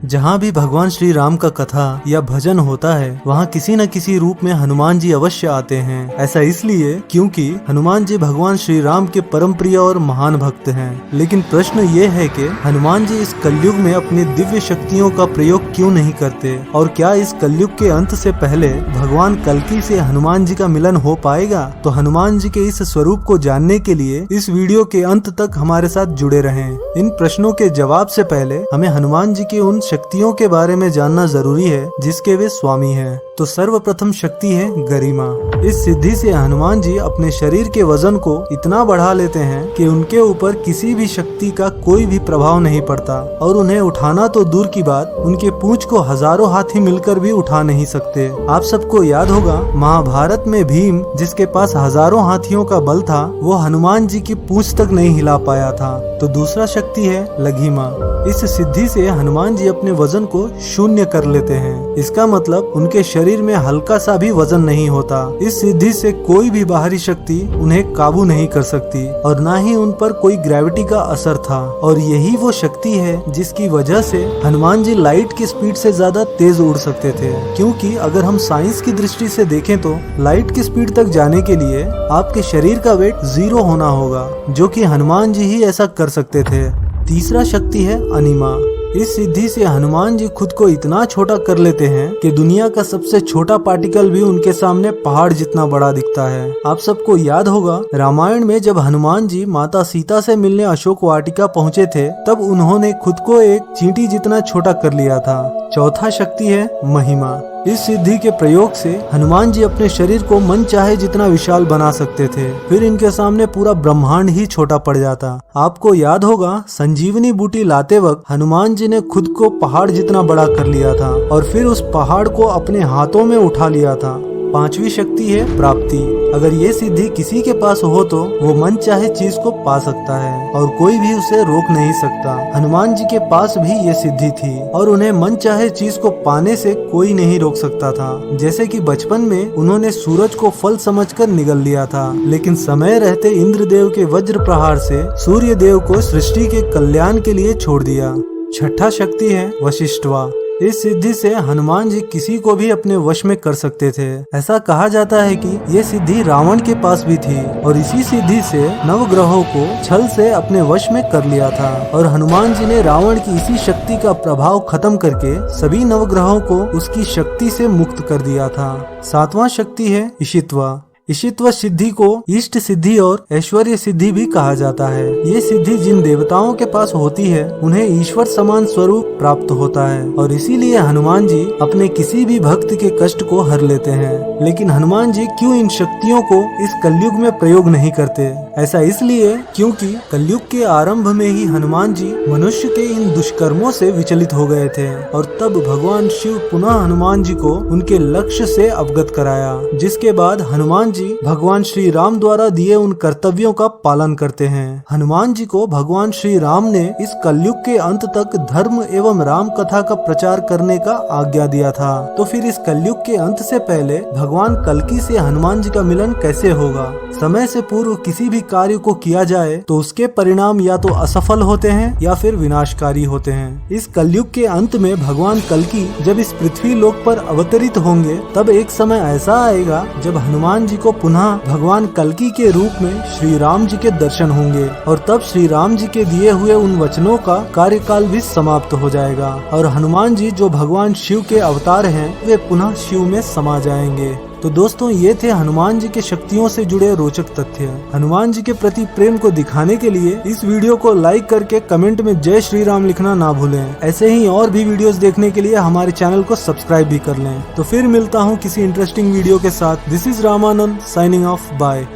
जहाँ भी भगवान श्री राम का कथा या भजन होता है वहाँ किसी न किसी रूप में हनुमान जी अवश्य आते हैं। ऐसा इसलिए क्योंकि हनुमान जी भगवान श्री राम के परम प्रिय और महान भक्त हैं। लेकिन प्रश्न ये है कि हनुमान जी इस कलयुग में अपनी दिव्य शक्तियों का प्रयोग क्यों नहीं करते, और क्या इस कलयुग के अंत से पहले भगवान कल्कि से हनुमान जी का मिलन हो पाएगा? तो हनुमान जी के इस स्वरूप को जानने के लिए इस वीडियो के अंत तक हमारे साथ जुड़े रहें। इन प्रश्नों के जवाब से पहले हमें हनुमान जी के उन शक्तियों के बारे में जानना जरूरी है जिसके वे स्वामी हैं। तो सर्वप्रथम शक्ति है गरिमा। इस सिद्धि से हनुमान जी अपने शरीर के वजन को इतना बढ़ा लेते हैं कि उनके ऊपर किसी भी शक्ति का कोई भी प्रभाव नहीं पड़ता, और उन्हें उठाना तो दूर की बात, उनके पूंछ को हजारों हाथी मिलकर भी उठा नहीं सकते। आप सबको याद होगा महाभारत में भीम जिसके पास हजारों हाथियों का बल था, वो हनुमान जी की पूंछ तक नहीं हिला पाया था। तो दूसरा शक्ति है लघिमा। इस सिद्धि से हनुमान जी अपने वजन को शून्य कर लेते हैं। इसका मतलब उनके शरीर में हल्का सा भी वजन नहीं होता। इस सिद्धि से कोई भी बाहरी शक्ति उन्हें काबू नहीं कर सकती, और न ही उन पर कोई ग्रेविटी का असर था। और यही वो शक्ति है जिसकी वजह से हनुमान जी लाइट की स्पीड से ज्यादा तेज उड़ सकते थे। क्योंकि अगर हम साइंस की दृष्टि से देखें तो लाइट की स्पीड तक जाने के लिए आपके शरीर का वेट 0 होना होगा, जो कि हनुमान जी ही ऐसा कर सकते थे। तीसरा शक्ति है अनिमा। इस सिद्धि से हनुमान जी खुद को इतना छोटा कर लेते हैं कि दुनिया का सबसे छोटा पार्टिकल भी उनके सामने पहाड़ जितना बड़ा दिखता है। आप सबको याद होगा रामायण में जब हनुमान जी माता सीता से मिलने अशोक वाटिका पहुँचे थे, तब उन्होंने खुद को एक चींटी जितना छोटा कर लिया था। चौथा शक्ति है महिमा। इस सिद्धि के प्रयोग से हनुमान जी अपने शरीर को मन चाहे जितना विशाल बना सकते थे, फिर इनके सामने पूरा ब्रह्मांड ही छोटा पड़ जाता। आपको याद होगा संजीवनी बूटी लाते वक्त हनुमान जी ने खुद को पहाड़ जितना बड़ा कर लिया था, और फिर उस पहाड़ को अपने हाथों में उठा लिया था। पांचवी शक्ति है प्राप्ति। अगर ये सिद्धि किसी के पास हो तो वो मन चाहे चीज को पा सकता है और कोई भी उसे रोक नहीं सकता। हनुमान जी के पास भी ये सिद्धि थी और उन्हें मन चाहे चीज को पाने से कोई नहीं रोक सकता था। जैसे कि बचपन में उन्होंने सूरज को फल समझकर निगल लिया था, लेकिन समय रहते इंद्रदेव के वज्र प्रहार से सूर्य देव को सृष्टि के कल्याण के लिए छोड़ दिया। छठा शक्ति है वशिष्ठवा। इस सिद्धि से हनुमान जी किसी को भी अपने वश में कर सकते थे। ऐसा कहा जाता है कि ये सिद्धि रावण के पास भी थी, और इसी सिद्धि से नवग्रहों को छल से अपने वश में कर लिया था। और हनुमान जी ने रावण की इसी शक्ति का प्रभाव खत्म करके सभी नवग्रहों को उसकी शक्ति से मुक्त कर दिया था। सातवां शक्ति है ईशित्वा। ईशित्व सिद्धि को इष्ट सिद्धि और ऐश्वर्य सिद्धि भी कहा जाता है। ये सिद्धि जिन देवताओं के पास होती है उन्हें ईश्वर समान स्वरूप प्राप्त होता है, और इसीलिए हनुमान जी अपने किसी भी भक्त के कष्ट को हर लेते हैं। लेकिन हनुमान जी क्यों इन शक्तियों को इस कलयुग में प्रयोग नहीं करते? ऐसा इसलिए क्योंकि कलयुग के आरंभ में ही हनुमान जी मनुष्य के इन दुष्कर्मों से विचलित हो गए थे, और तब भगवान शिव पुनः हनुमान जी को उनके लक्ष्य से अवगत कराया, जिसके बाद हनुमान जी भगवान श्री राम द्वारा दिए उन कर्तव्यों का पालन करते हैं। हनुमान जी को भगवान श्री राम ने इस कलयुग के अंत तक धर्म एवं राम कथा का प्रचार करने का आज्ञा दिया था। तो फिर इस कलयुग के अंत से पहले भगवान कल्कि से हनुमान जी का मिलन कैसे होगा? समय से पूर्व किसी भी कार्य को किया जाए तो उसके परिणाम या तो असफल होते हैं या फिर विनाशकारी होते हैं। इस कलयुग के अंत में भगवान कल्कि जब इस पृथ्वी लोक पर अवतरित होंगे, तब एक समय ऐसा आएगा जब हनुमान जी को पुनः भगवान कल्कि के रूप में श्री राम जी के दर्शन होंगे, और तब श्री राम जी के दिए हुए उन वचनों का कार्यकाल भी समाप्त हो जाएगा, और हनुमान जी जो भगवान शिव के अवतार हैं वे पुनः शिव में समा जाएंगे। तो दोस्तों, ये थे हनुमान जी के शक्तियों से जुड़े रोचक तथ्य। हनुमान जी के प्रति प्रेम को दिखाने के लिए इस वीडियो को लाइक करके कमेंट में जय श्री राम लिखना ना भूलें। ऐसे ही और भी वीडियोस देखने के लिए हमारे चैनल को सब्सक्राइब भी कर लें। तो फिर मिलता हूँ किसी इंटरेस्टिंग वीडियो के साथ। This is Ramanand signing off, bye.